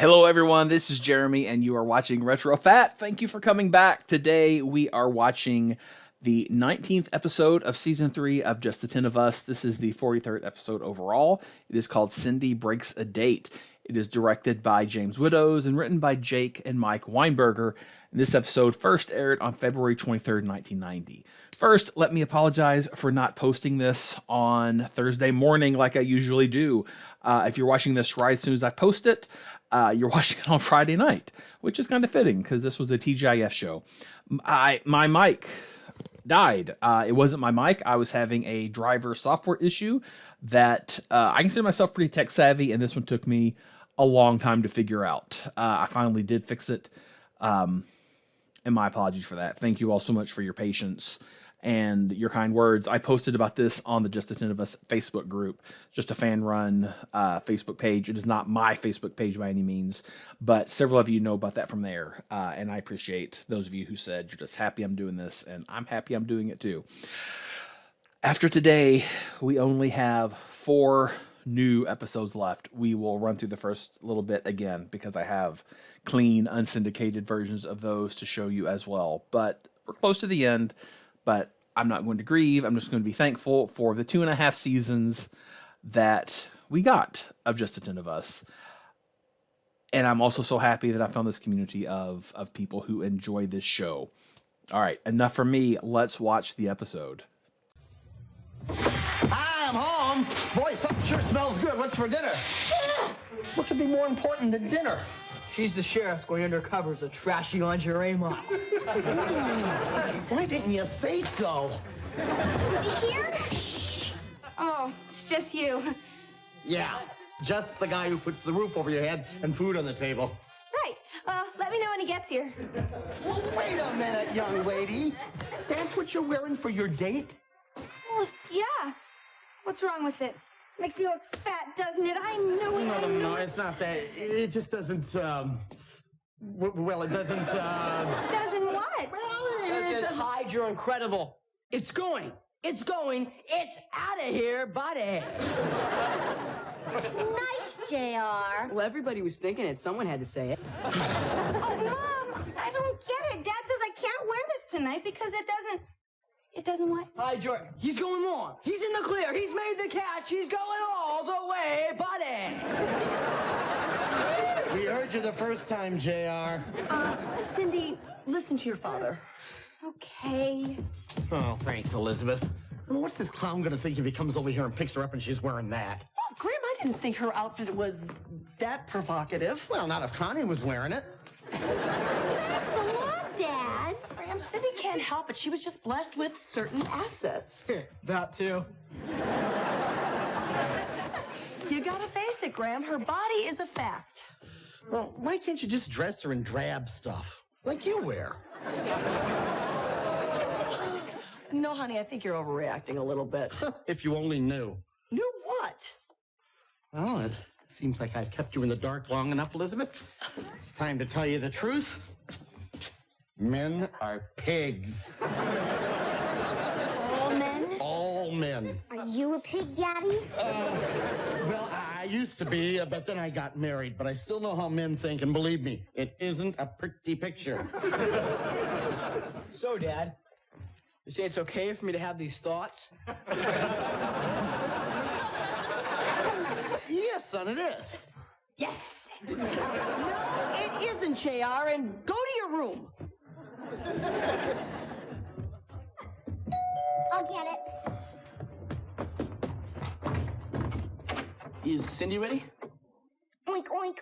Hello, everyone. This is Jeremy, and you are watching Retro Fat. Thank you for coming back. Today, we are watching the 19th episode of Season 3 of Just the 10 of Us. This is the 43rd episode overall. It is called Cindy Breaks a Date. It is directed by James Widows and written by Jake and Mike Weinberger. And this episode first aired on February 23rd, 1990. First, let me apologize for not posting this on Thursday morning like I usually do. If you're watching this right as soon as I post it, you're watching it on Friday night, which is kind of fitting because this was a TGIF show. My mic died. It wasn't my mic. I was having a driver software issue that I consider myself pretty tech savvy, and this one took me a long time to figure out. I finally did fix it, and my apologies for that. Thank you all so much for your patience and your kind words. I posted about this on the Just the 10 of Us Facebook group, just a fan-run Facebook page. It is not my Facebook page by any means, but several of you know about that from there, and I appreciate those of you who said you're just happy I'm doing this, and I'm happy I'm doing it too. After today, we only have 4 new episodes left. We will run through the first little bit again because I have clean, unsyndicated versions of those to show you as well, but we're close to the end. But I'm not going to grieve. I'm just going to be thankful for the 2.5 seasons that we got of Just the 10 of Us. And I'm also so happy that I found this community of people who enjoy this show. All right, enough from me. Let's watch the episode. Hi, I'm home. Boy, something sure smells good. What's for dinner? What could be more important than dinner? She's the sheriff's going undercover as a trashy lingerie model. Why didn't you say so? Is he here? Shh. Oh, it's just you. Yeah, just the guy who puts the roof over your head and food on the table. Right. Let me know when he gets here. Well, wait a minute, young lady. That's what you're wearing for your date? Well, yeah. What's wrong with it? Makes me look fat, doesn't it? I knew it. No, it's not that. It just doesn't, well, it doesn't, Doesn't what? Well, It says, hide, you're incredible. It's going. It's out of here, buddy. Nice, JR. Well, everybody was thinking it. Someone had to say it. Oh, Mom, I don't get it. Dad says I can't wear this tonight because it doesn't what? Hi, Jordan. He's going long. He's in the clear. He's made the catch. He's going all the way, buddy. We heard you the first time, JR. Cindy, listen to your father. Okay. Oh, thanks, Elizabeth. I mean, what's this clown gonna think if he comes over here and picks her up and she's wearing that? Oh, Graham, I didn't think her outfit was that provocative. Well, not if Connie was wearing it. Thanks a lot, Dad. Graham, Cindy can't help it. She was just blessed with certain assets. That too. You gotta face it, Graham. Her body is a fact. Well, why can't you just dress her in drab stuff, like you wear? No, honey, I think you're overreacting a little bit. If you only knew. Knew what? Well, it seems like I've kept you in the dark long enough, Elizabeth. It's time to tell you the truth. Men are pigs. All men? All men. Are you a pig, Daddy? Well, I used to be, but then I got married. But I still know how men think, and believe me, it isn't a pretty picture. So, Dad, you say it's okay for me to have these thoughts? Yes, son, it is. Yes. No, it isn't, JR, and go to your room. I'll get it. Is Cindy ready? Oink, oink.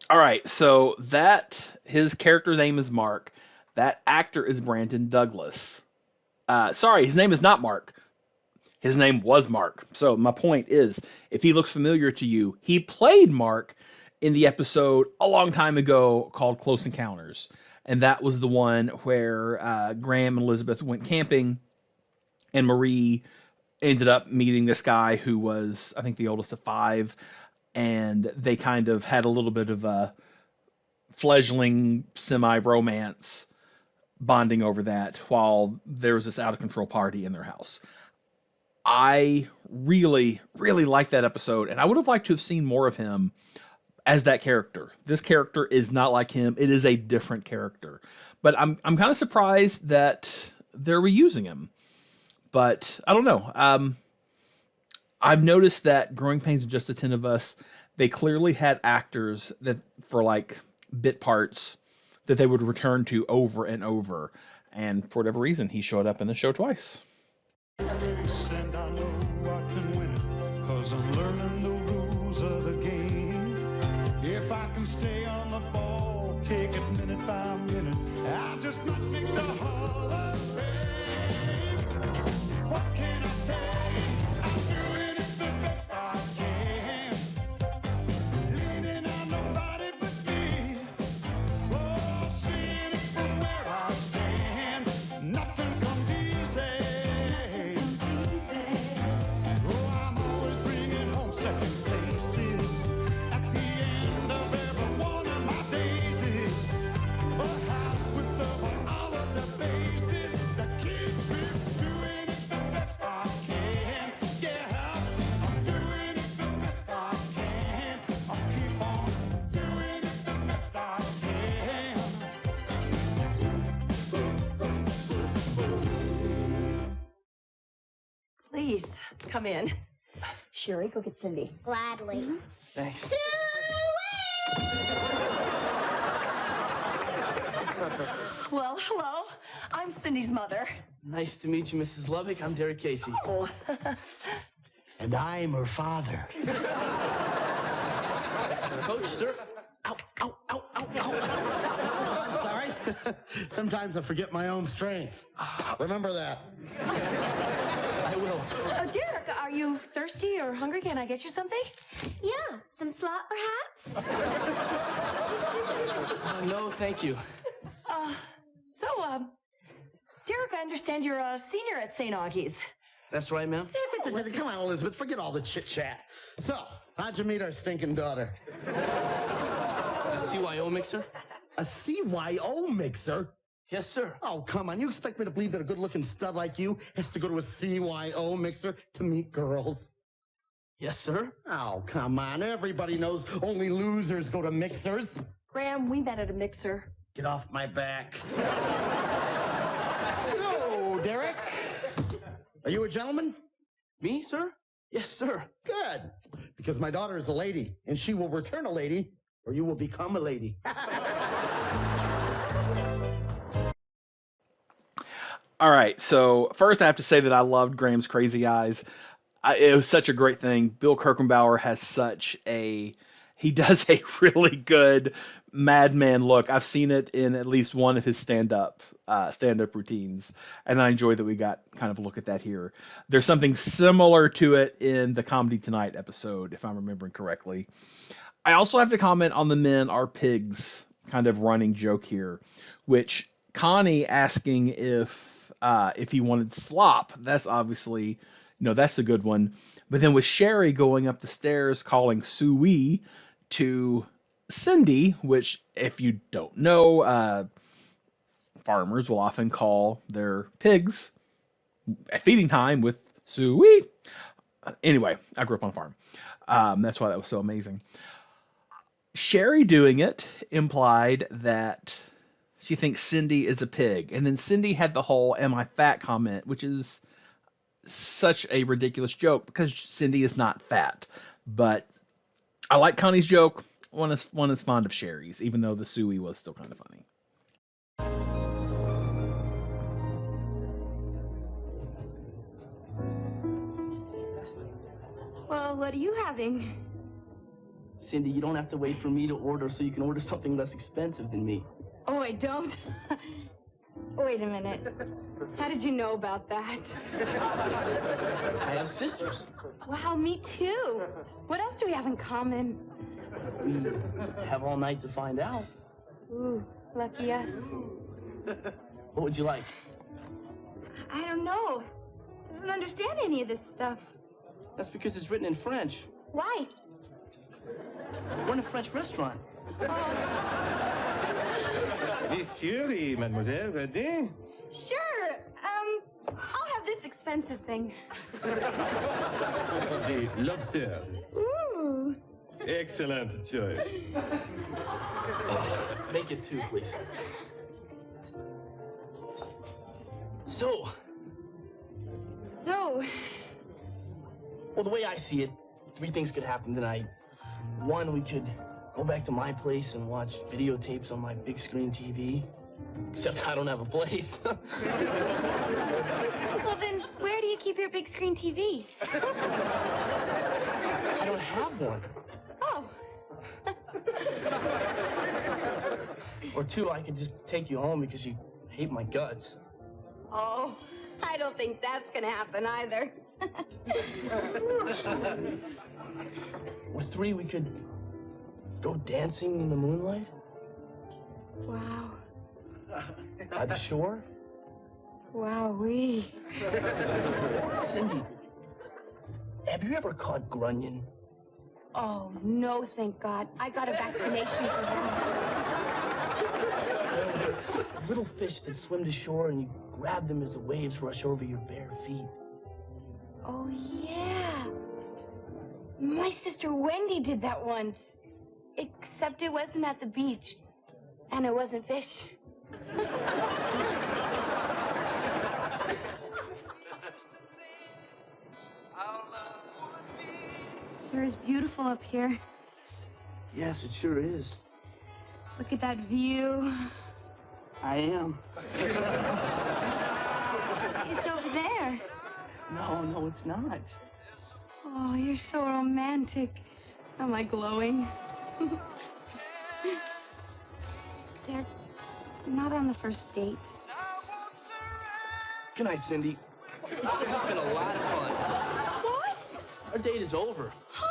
All right, so his character name is Mark. That actor is Brandon Douglas. Sorry, his name is not Mark. His name was Mark. So my point is, if he looks familiar to you, he played Mark in the episode a long time ago called Close Encounters. And that was the one where Graham and Elizabeth went camping, and Marie ended up meeting this guy who was, I think, the oldest of 5. And they kind of had a little bit of a fledgling semi-romance bonding over that while there was this out-of-control party in their house. I really, really like that episode, and I would have liked to have seen more of him as that character. This character is not like him. It is a different character. But I'm kind of surprised that they're reusing him. But I don't know. I've noticed that Growing Pains of Just the 10 of Us, they clearly had actors that for like bit parts that they would return to over and over. And for whatever reason, he showed up in the show twice. And I know I can win it, 'cause I'm learning the rules of the game. If I can stay on the ball, take it minute by minute, I just might make the Hall of Fame. What can I say? I'm doing it the best I can. Leaning on nobody but me. Oh, seeing it from where I stand. Nothing comes easy. Oh, I'm always bringing home second places at the end of every one of my daisies. A house with love on all of the bases that keep me doing it the best I can. Yeah, I'm doing it the best I can. I'll keep on doing it the best I can. Please, come in. Sherry, go get Cindy. Gladly. Thanks. Well, hello. I'm Cindy's mother. Nice to meet you, Mrs. Lubbock. I'm Derek Casey. Oh, And I'm her father. Coach, sir. Ow, ow, ow, ow, ow. I'm sorry. Sometimes I forget my own strength. Remember that. I will. Derek, are you thirsty or hungry? Can I get you something? Yeah, some slot perhaps? No, thank you. Derek, I understand you're a senior at St. Augie's. That's right, ma'am. Come on, Elizabeth, forget all the chit-chat. So, how'd you meet our stinking daughter? A CYO mixer? A CYO mixer? Yes, sir. Oh, come on. You expect me to believe that a good-looking stud like you has to go to a CYO mixer to meet girls? Yes, sir. Oh, come on. Everybody knows only losers go to mixers. Graham, we met at a mixer. Get off my back. So, Derek, are you a gentleman? Me, sir? Yes, sir. Good. Because my daughter is a lady, and she will return a lady, or you will become a lady. All right, so first I have to say that I loved Graham's Crazy Eyes. It was such a great thing. Bill Kirkenbauer has he does a really good madman look. I've seen it in at least one of his stand-up routines, and I enjoy that we got kind of a look at that here. There's something similar to it in the Comedy Tonight episode, if I'm remembering correctly. I also have to comment on the men are pigs kind of running joke here, which Connie asking if he wanted slop, that's obviously, that's a good one. But then with Sherry going up the stairs calling Suey to Cindy, which if you don't know, farmers will often call their pigs at feeding time with Suey. Anyway, I grew up on a farm. That's why that was so amazing. Sherry doing it implied that she thinks Cindy is a pig. And then Cindy had the whole "am I fat" comment, which is such a ridiculous joke because Cindy is not fat. But I like Connie's joke. One is fond of Sherry's, even though the Suey was still kind of funny. Well, what are you having? Cindy, you don't have to wait for me to order so you can order something less expensive than me. Oh, I don't. Wait a minute. How did you know about that? I have sisters. Wow, me too. What else do we have in common? We have all night to find out. Ooh, lucky us. What would you like? I don't know. I don't understand any of this stuff. That's because it's written in French. Why? We're in a French restaurant. Messieurs et mademoiselle, venez. Sure. I'll have this expensive thing. The lobster. Ooh. Excellent choice. Make it 2, please. So, So, well, the way I see it, 3 things could happen tonight. 1, we could go back to my place and watch videotapes on my big screen TV. Except I don't have a place. well then, where do you keep your big screen TV? I don't have one. Oh. Or 2, I could just take you home because you hate my guts. Oh, I don't think that's gonna happen either. Or 3, we could go dancing in the moonlight Wow. by the shore. Wowee. Cindy, have you ever caught grunion? Oh, no, thank God. I got a vaccination for that. Little fish that swim to shore and you grab them as the waves rush over your bare feet. Oh, yeah. My sister Wendy did that once. Except it wasn't at the beach. And it wasn't fish. Sure is beautiful up here. Yes, it sure is. Look at that view. I am. It's over there. No, it's not. Oh, you're so romantic. Am I glowing? Derek, not on the first date. Good night, Cindy. This has been a lot of fun. What? Our date is over. Huh?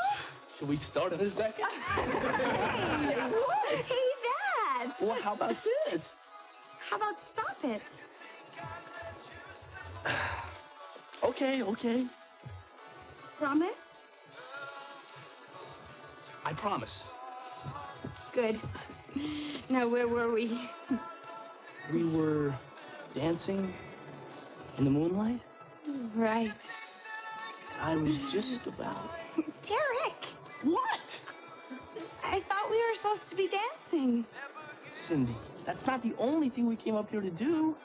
Should we start in a second? Hey, what? Hey, that. Well, how about this? How about stop it? Okay. Promise? I promise. Good. Now, where were we? We were dancing in the moonlight. Right. I was just about... Derek! What? I thought we were supposed to be dancing. Cindy, that's not the only thing we came up here to do.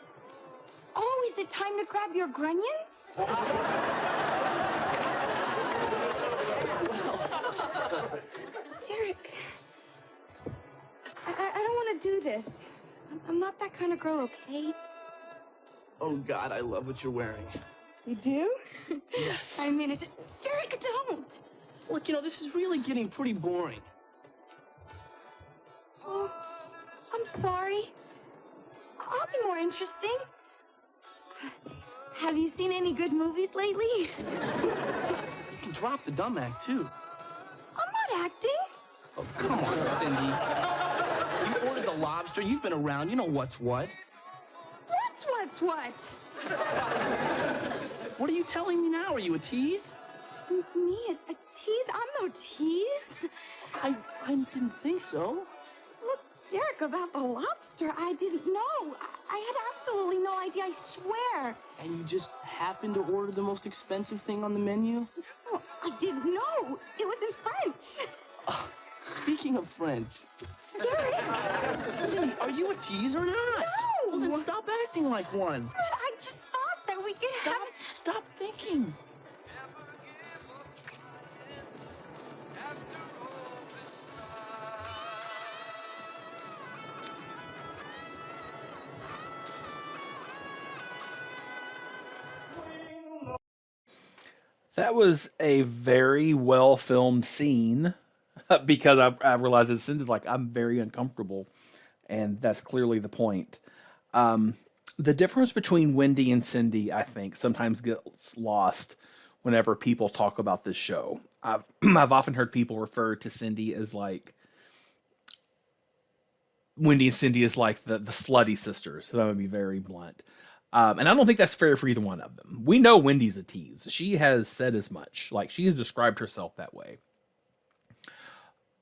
Oh, is it time to grab your grunions? Derek, I don't want to do this. I'm not that kind of girl, okay? Oh, God, I love what you're wearing. You do? Yes. I mean, it's... Derek, don't! Look, this is really getting pretty boring. Oh, I'm sorry. I'll be more interesting. Have you seen any good movies lately? You can drop the dumb act, too. I'm not acting. Oh, come on, Cindy. You ordered the lobster. You've been around. You know what's what. What's what? What are you telling me now? Are you a tease? Me, a tease? I'm no tease. I didn't think so. Look, Derek, about the lobster, I didn't know. I had absolutely no idea, I swear. And you just happened to order the most expensive thing on the menu? Oh, I didn't know. It was in French. Speaking of French. Derek! Cindy, are you a tease or not? No! Well, then stop acting like one. But I just thought that we could have... Stop thinking. That was a very well filmed scene because I realized it sounded like I'm very uncomfortable, and that's clearly the point. The difference between Wendy and Cindy, I think, sometimes gets lost whenever people talk about this show. I've often heard people refer to Cindy as like Wendy and Cindy is like the slutty sisters. So that would be very blunt. And I don't think that's fair for either one of them. We know Wendy's a tease. She has said as much. Like, she has described herself that way.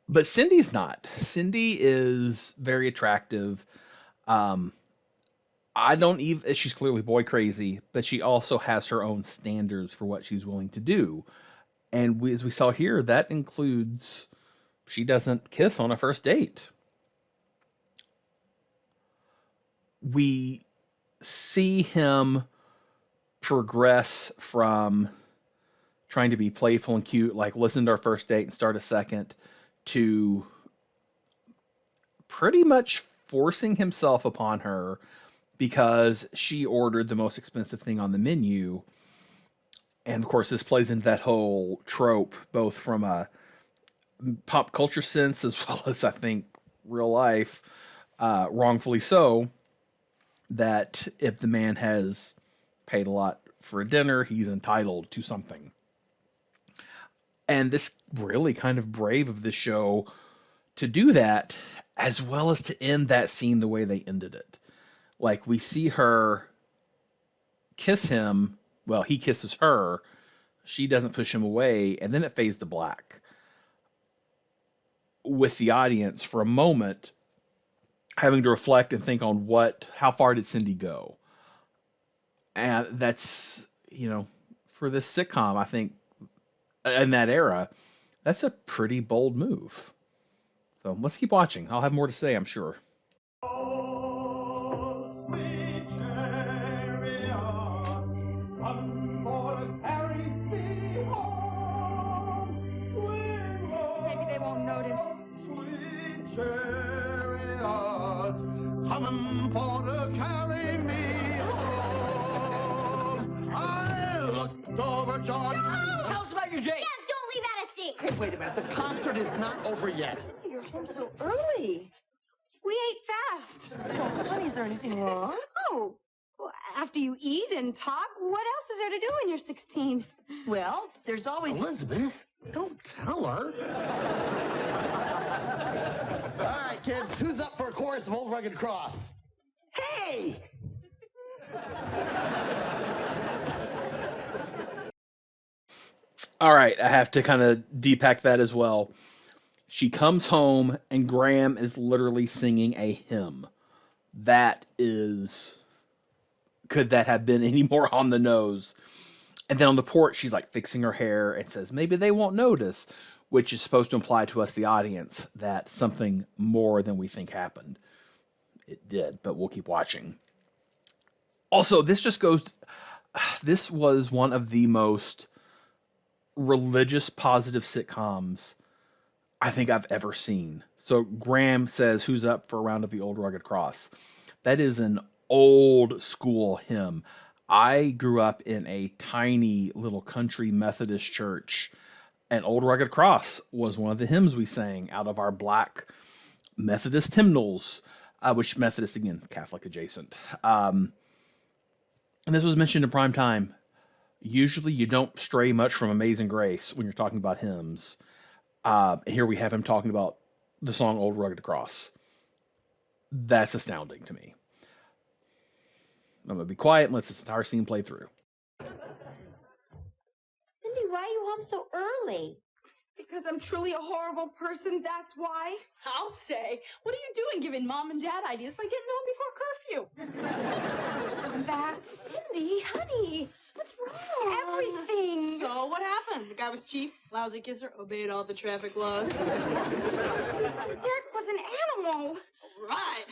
But Cindy's not. Cindy is very attractive. I don't even, she's clearly boy crazy, but she also has her own standards for what she's willing to do. And as we saw here, that includes she doesn't kiss on a first date. We see him progress from trying to be playful and cute, like listen to our first date and start a second, to pretty much forcing himself upon her because she ordered the most expensive thing on the menu. And of course, this plays into that whole trope, both from a pop culture sense as well as, I think, real life, wrongfully so, that if the man has paid a lot for a dinner, he's entitled to something. And this really kind of brave of this show to do that, as well as to end that scene the way they ended it. Like, we see her kiss him. Well, he kisses her. She doesn't push him away. And then it fades to black, with the audience for a moment having to reflect and think on how far did Cindy go? And that's, for this sitcom, I think, in that era, that's a pretty bold move. So let's keep watching. I'll have more to say, I'm sure. Maybe they won't notice. Sweet chariot, coming for to carry me home. I looked over John. Tell us about your date. Yeah, don't leave out a thing. Hey, wait a minute. The concert is not over yet. You're home so early. We ate fast. Oh, honey, is there anything wrong? Oh, well, after you eat and talk, what else is there to do when you're 16? Well, there's always... Elizabeth, don't tell her. All right, kids, who's up for a chorus of Old Rugged Cross? Hey! All right, I have to kind of depack that as well. She comes home and Graham is literally singing a hymn. That is... Could that have been any more on the nose? And then on the porch, she's like fixing her hair and says, maybe they won't notice, which is supposed to imply to us, the audience, that something more than we think happened. It did, but we'll keep watching. Also, this was one of the most religious, positive sitcoms I think I've ever seen. So Graham says, who's up for a round of the Old Rugged Cross? That is an old school hymn. I grew up in a tiny little country Methodist church, and Old Rugged Cross was one of the hymns we sang out of our black Methodist hymnals, which Methodist, again, Catholic adjacent. And this was mentioned in prime time. Usually you don't stray much from Amazing Grace when you're talking about hymns. Here we have him talking about the song Old Rugged Cross. That's astounding to me. I'm going to be quiet and let this entire scene play through. Cindy, why are you home so early? Because I'm truly a horrible person, that's why. I'll say. What are you doing giving Mom and Dad ideas by getting home before curfew? That, Cindy, honey, what's wrong? everything. So what happened? The guy was cheap, lousy kisser, obeyed all the traffic laws. Derek was an animal. Right.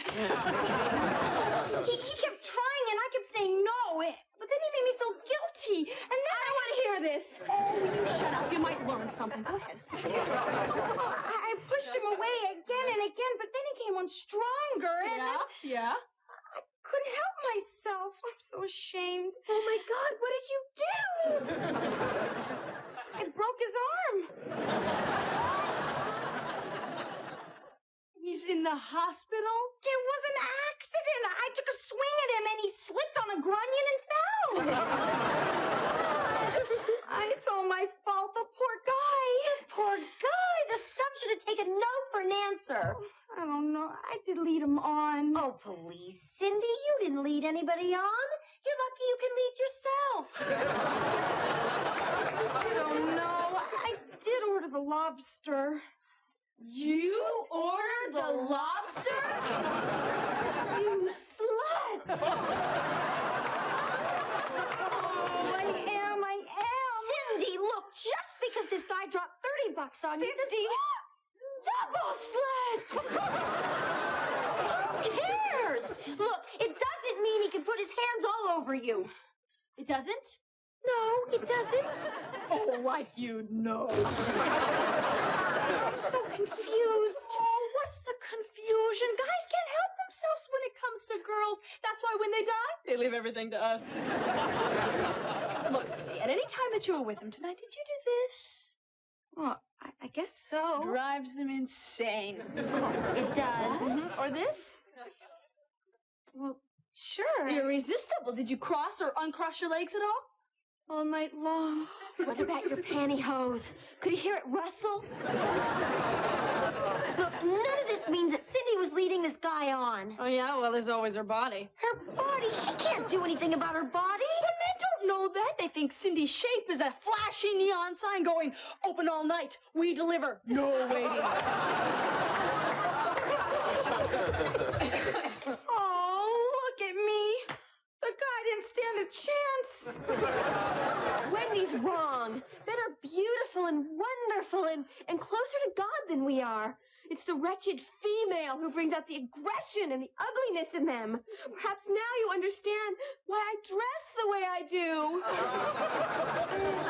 He kept trying and I kept saying no, but then he made me feel guilty. And then I want to hear this. Oh, will you shut up? You might learn something. Go ahead. I pushed him away again and again, but then he came on stronger. And then Yeah? I couldn't help myself. I'm so ashamed. Oh my God, what did you do? I broke his arm. He's in the hospital? It was an accident. I took a swing at him and he slipped on a grunion and fell. It's all my fault. The poor guy. Poor guy. The scum should have taken no for an answer. I don't know. I did lead him on. Oh, please, Cindy, you didn't lead anybody on. You're lucky you can lead yourself. I don't know. I did order the lobster. You ordered the lobster? You slut! on you. Double slit! Who cares? Look, it doesn't mean he can put his hands all over you. It doesn't? No, it doesn't. Oh, like you know. I'm so confused. Oh, what's the confusion? Guys can't help themselves when it comes to girls. That's why when they die, they leave everything to us. Look, Cindy, at any time that you were with them tonight, did you do this? Well, I guess so. Drives them insane. It does. Or this? Well, sure. Irresistible. Did you cross or uncross your legs at all? All night long. What about your pantyhose? Could you hear it rustle? Look, none of this means that Cindy was leading this guy on. Oh, yeah? Well, there's always her body. Her body? She can't do anything about her body. But men don't know that. They think Cindy's shape is a flashy neon sign going, open all night, we deliver, no waiting. Oh, look at me. The guy didn't stand a chance. Wendy's wrong. Men are beautiful and wonderful and closer to God than we are. It's the wretched female who brings out the aggression and the ugliness in them. Perhaps now you understand why I dress the way I do.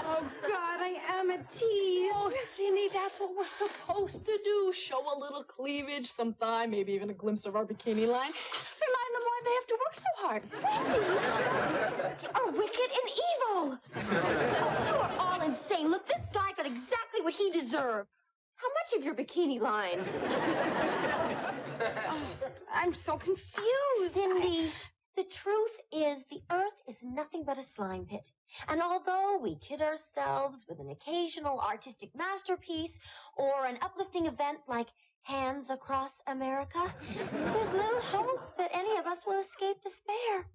Oh, God, I am a tease. Oh, Cindy, that's what we're supposed to do. Show a little cleavage, some thigh, maybe even a glimpse of our bikini line. Remind them why they have to work so hard. You are wicked and evil. You are all insane. Look, this guy got exactly what he deserved. How much of your bikini line? Oh, I'm so confused. Cindy, the truth is the Earth is nothing but a slime pit. And although we kid ourselves with an occasional artistic masterpiece or an uplifting event like Hands Across America, there's little hope that any of us will escape despair.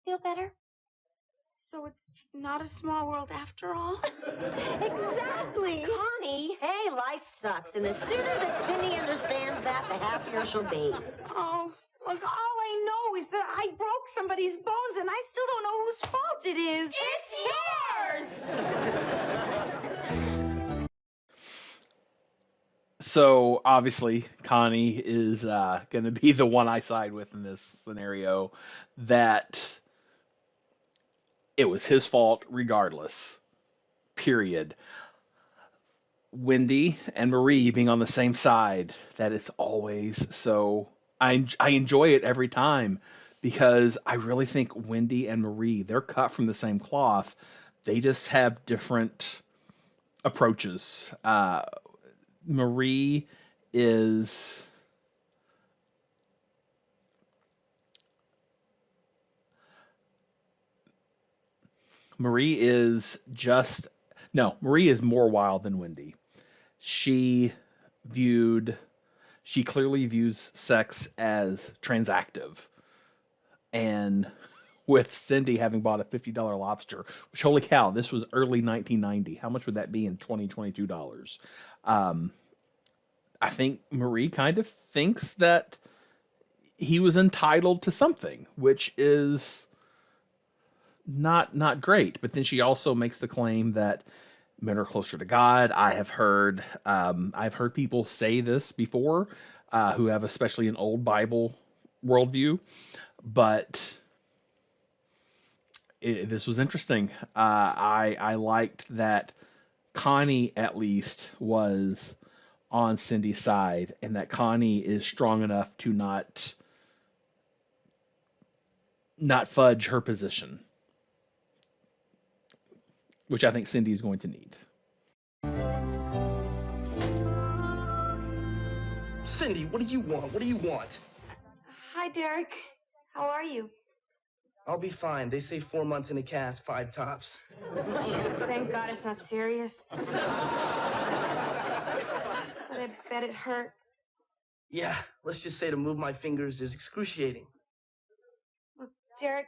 Feel better? So it's not a small world after all? Exactly! Connie, hey, life sucks, and the sooner that Cindy understands that, the happier she'll be. Oh, look, all I know is that I broke somebody's bones, and I still don't know whose fault it is. It's yours! So obviously, Connie is going to be the one I side with in this scenario. That it was his fault, regardless. Period. Wendy and Marie being on the same side. That is always so. I enjoy it every time because I really think Wendy and Marie, they're cut from the same cloth. They just have different approaches. Marie is Marie is more wild than Wendy. She clearly views sex as transactive. And with Cindy having bought a $50 lobster, which, holy cow, this was early 1990. How much would that be in $2022? I think Marie kind of thinks that he was entitled to something, which is not great. But then she also makes the claim that men are closer to God. I've heard people say this before, who have especially an old Bible worldview, but this was interesting. I liked that Connie at least was on Cindy's side, and that Connie is strong enough to not fudge her position, which I think Cindy is going to need. Cindy, what do you want? What do you want? Hi, Derek. How are you? I'll be fine. They say 4 months in a cast, 5 tops. Thank God it's not serious. But I bet it hurts. Yeah, let's just say to move my fingers is excruciating. Look, Derek,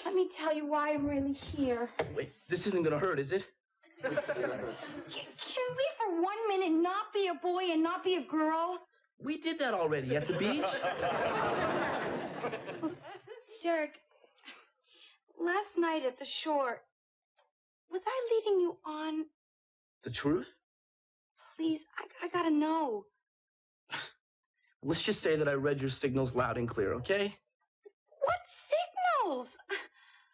let me tell you why I'm really here. Wait, this isn't gonna hurt, is it? Can we for 1 minute not be a boy and not be a girl? We did that already at the beach. Look, Derek, last night at the shore, was I leading you on? The truth? Please, I gotta know. Let's just say that I read your signals loud and clear, okay? What signals?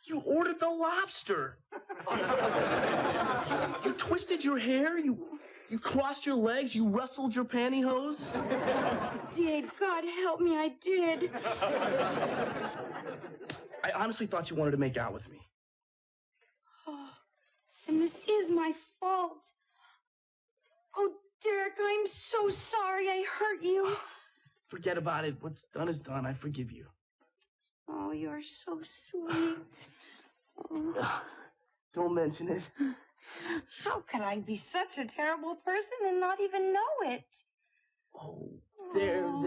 You ordered the lobster. You twisted your hair. You crossed your legs. You rustled your pantyhose. Did. God help me, I did. I honestly thought you wanted to make out with me. Oh, and this is my fault. Oh, Derek, I'm so sorry I hurt you. Forget about it. What's done is done. I forgive you. Oh, you're so sweet. Oh. Don't mention it. How could I be such a terrible person and not even know it? Oh, there. Oh,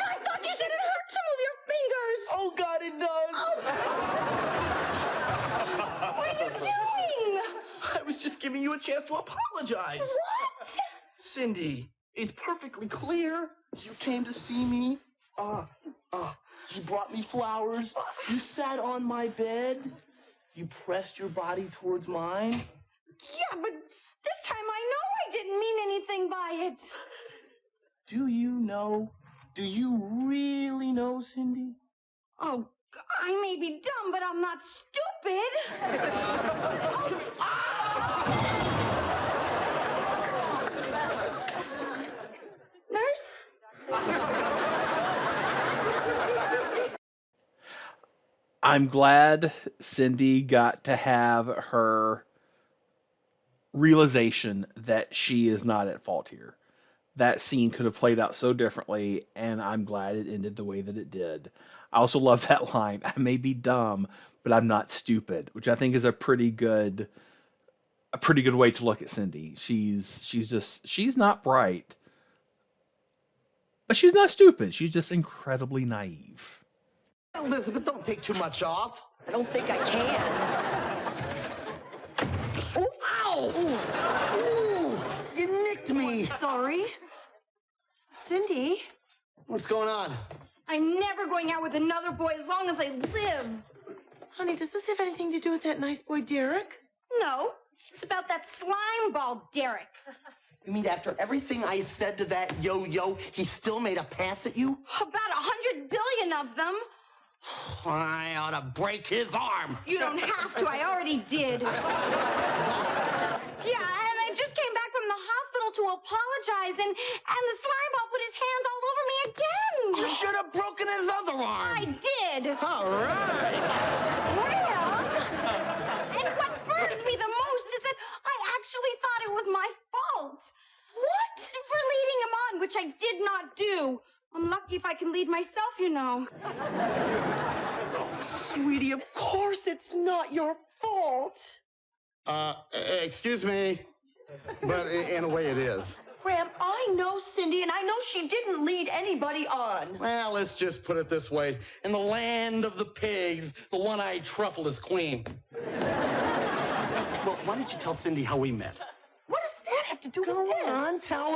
I thought you said it hurt to move your fingers. Oh, God, it does. Oh. What are you doing? I was just giving you a chance to apologize. What? Cindy, it's perfectly clear. You came to see me. You brought me flowers. You sat on my bed. You pressed your body towards mine. Yeah, but this time I know I didn't mean anything by it. Do you know? Do you really know, Cindy? Oh, I may be dumb, but I'm not stupid. Nurse? I'm glad Cindy got to have her realization that she is not at fault here. That scene could have played out so differently, and I'm glad it ended the way that it did. I also love that line, I may be dumb, but I'm not stupid, which I think is a pretty good way to look at Cindy. She's not bright, but she's not stupid. She's just incredibly naive. Elizabeth, don't take too much off. I don't think I can. Oh, ow! Ooh, you nicked me. Sorry. Cindy? What's going on? I'm never going out with another boy as long as I live. Honey, does this have anything to do with that nice boy, Derek? No, it's about that slime ball, Derek. You mean after everything I said to that yo-yo, he still made a pass at you? About 100 billion of them. I ought to break his arm. You don't have to, I already did. Yeah, and I just came back from the hospital to apologize, and the slime ball put his hands all over me again. You should have broken his other arm. I did. All right. Well, and what burns me the most is that I actually thought it was my fault. What? For leading him on, which I did not do. I'm lucky if I can lead myself, you know. Sweetie, of course it's not your fault. Excuse me, but in a way it is. Graham, I know Cindy, and I know she didn't lead anybody on. Well, let's just put it this way. In the land of the pigs, the one-eyed truffle is queen. Well, why don't you tell Cindy how we met? What does that have to do with Go this? on, tell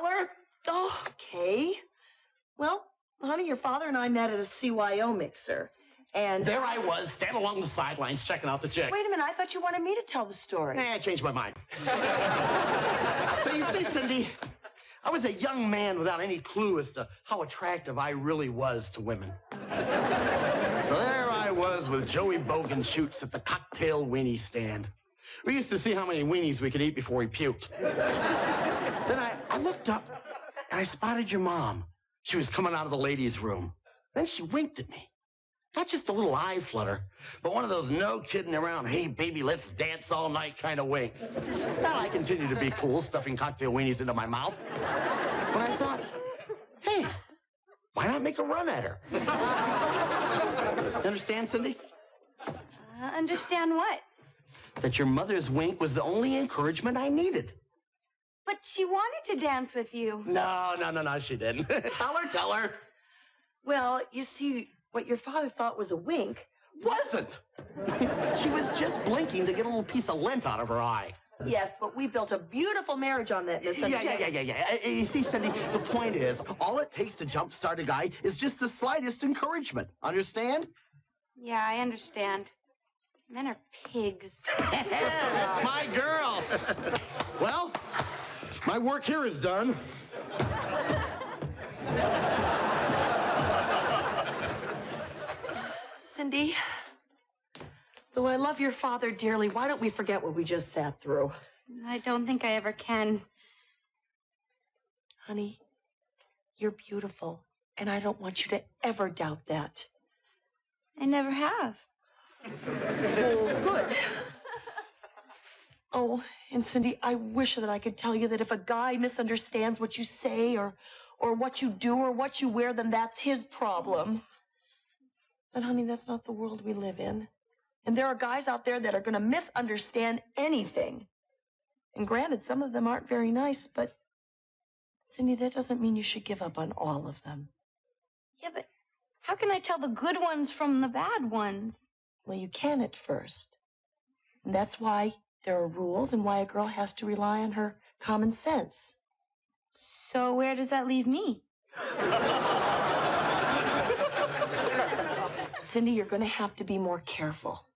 her. Oh, okay. Well, honey, your father and I met at a CYO mixer, and... There I was, standing along the sidelines, checking out the chicks. Wait a minute, I thought you wanted me to tell the story. I changed my mind. So you see, Cindy, I was a young man without any clue as to how attractive I really was to women. So there I was with Joey Bogan shoots at the cocktail weenie stand. We used to see how many weenies we could eat before we puked. Then I looked up, and I spotted your mom. She was coming out of the ladies' room. Then she winked at me. Not just a little eye flutter, but one of those no kidding around, hey, baby, let's dance all night kind of winks. And I continued to be cool, stuffing cocktail weenies into my mouth. But I thought, hey, why not make a run at her? You understand, Cindy? Understand what? That your mother's wink was the only encouragement I needed. But she wanted to dance with you. No, she didn't. Tell her. Well, you see, what your father thought was a wink. Wasn't. She was just blinking to get a little piece of lint out of her eye. Yes, but we built a beautiful marriage on that misunderstanding. Yeah. You see, Cindy, the point is, all it takes to jumpstart a guy is just the slightest encouragement. Understand? Yeah, I understand. Men are pigs. That's my girl. Well, my work here is done. Cindy, though I love your father dearly, why don't we forget what we just sat through? I don't think I ever can. Honey, you're beautiful, and I don't want you to ever doubt that. I never have. Oh, good. Oh, and Cindy, I wish that I could tell you that if a guy misunderstands what you say or what you do or what you wear, then that's his problem. But honey, that's not the world we live in. And there are guys out there that are going to misunderstand anything. And granted, some of them aren't very nice, but Cindy, that doesn't mean you should give up on all of them. Yeah, but how can I tell the good ones from the bad ones? Well, you can at first. And that's why there are rules and why a girl has to rely on her common sense. So where does that leave me? Cindy, you're going to have to be more careful.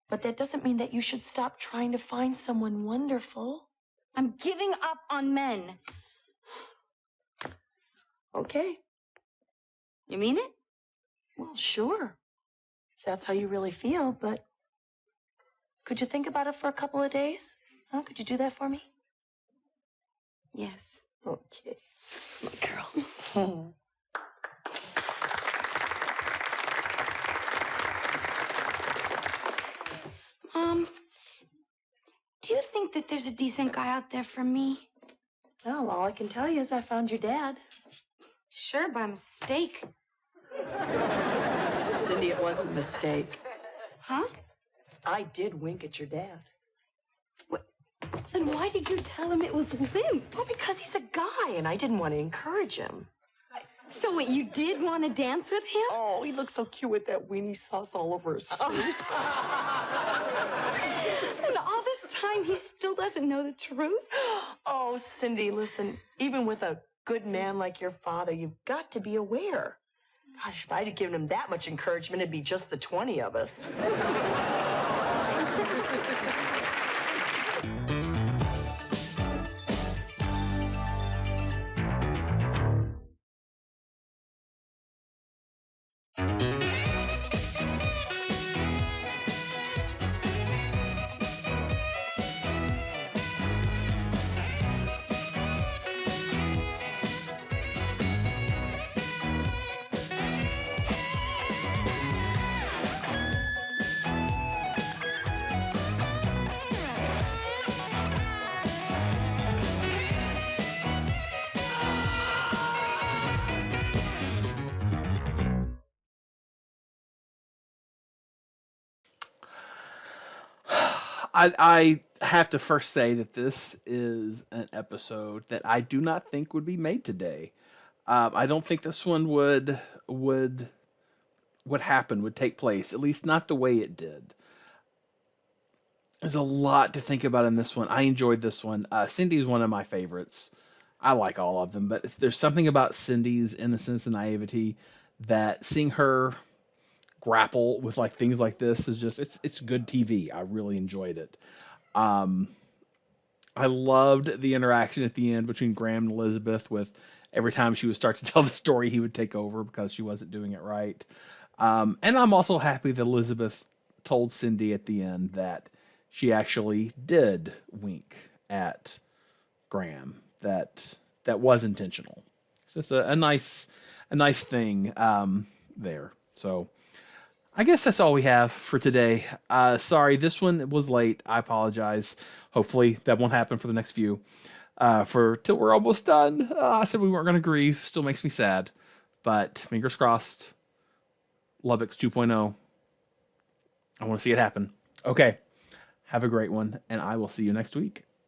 But that doesn't mean that you should stop trying to find someone wonderful. I'm giving up on men. Okay. You mean it? Well, sure. If that's how you really feel, but could you think about it for a couple of days? Huh? Could you do that for me? Yes. Okay. That's my girl. Do you think that there's a decent guy out there for me? Well, all I can tell you is I found your dad. Sure, by mistake. Cindy, it wasn't a mistake. Huh? I did wink at your dad. Then why did you tell him it was Lint? Well, because he's a guy, and I didn't want to encourage him. So what, you did want to dance with him? Oh, he looked so cute with that weenie sauce all over his face. And all this time, he still doesn't know the truth? Oh, Cindy, listen, even with a good man like your father, you've got to be aware. Gosh, if I'd have given him that much encouragement, it'd be just the 20 of us. I have to first say that this is an episode that I do not think would be made today. I don't think this one would happen, would take place, at least not the way it did. There's a lot to think about in this one. I enjoyed this one. Cindy's one of my favorites. I like all of them, but there's something about Cindy's innocence and naivety that seeing her grapple with like things like this is just it's good TV. I really enjoyed it. I loved the interaction at the end between Graham and Elizabeth. With every time she would start to tell the story, he would take over because she wasn't doing it right. And I'm also happy that Elizabeth told Cindy at the end that she actually did wink at Graham. That was intentional. It's just a nice thing there. So I guess that's all we have for today. Sorry, this one was late. I apologize. Hopefully that won't happen for the next few. Till we're almost done. I said we weren't going to grieve. Still makes me sad. But fingers crossed. Lubbock's 2.0. I want to see it happen. Okay. Have a great one, and I will see you next week.